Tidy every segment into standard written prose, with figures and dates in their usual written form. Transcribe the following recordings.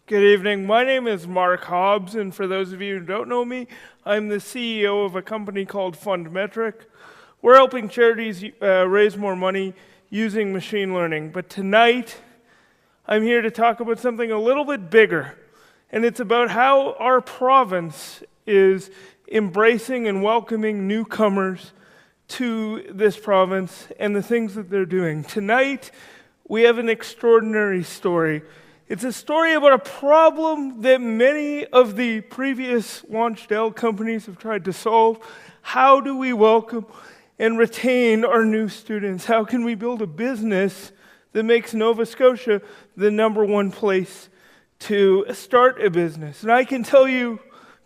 Good evening. My name is Mark Hobbs, and for those of you who don't know me, I'm the CEO of a company called Fundmetric. We're helping charities raise more money using machine learning. But tonight, I'm here to talk about something a little bit bigger, and it's about how our province is embracing and welcoming newcomers to this province and the things that they're doing. Tonight, we have an extraordinary story. It's a story about a problem that many of the previous launched companies have tried to solve. How do we welcome and retain our new students? How can we build a business that makes Nova Scotia the #1 place to start a business? And I can tell you,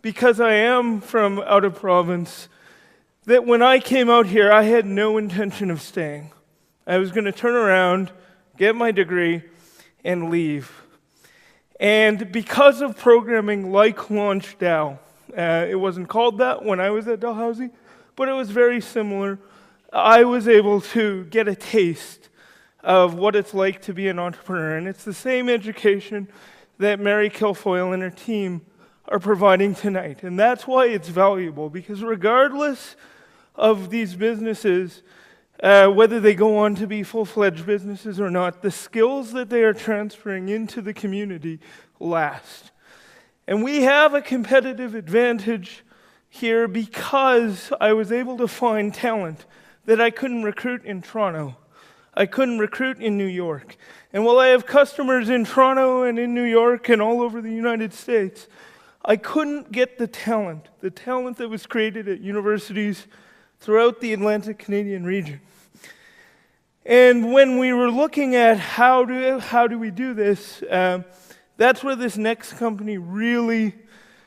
because I am from out of province, that when I came out here, I had no intention of staying. I was going to turn around, get my degree, and leave. And because of programming like LaunchDAO, it wasn't called that when I was at Dalhousie, but it was very similar. I was able to get a taste of what it's like to be an entrepreneur. And it's the same education that Mary Kilfoyle and her team are providing tonight. And that's why it's valuable, because regardless of these businesses, whether they go on to be full-fledged businesses or not, the skills that they are transferring into the community last. And we have a competitive advantage here because I was able to find talent that I couldn't recruit in Toronto. I couldn't recruit in New York. And while I have customers in Toronto and in New York and all over the United States, I couldn't get the talent that was created at universities throughout the Atlantic Canadian region. And when we were looking at how do we do this, that's where this next company really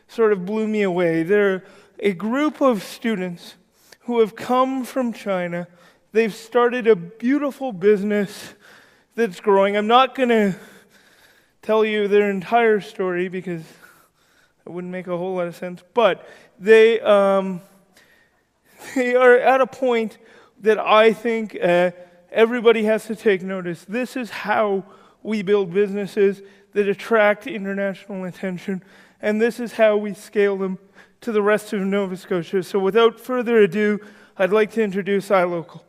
sort of blew me away. They're a group of students who have come from China. They've started a beautiful business that's growing. I'm not going to tell you their entire story because it wouldn't make a whole lot of sense, but they are at a point that I think everybody has to take notice. This is how we build businesses that attract international attention, and this is how we scale them to the rest of Nova Scotia. So without further ado, I'd like to introduce iLokol.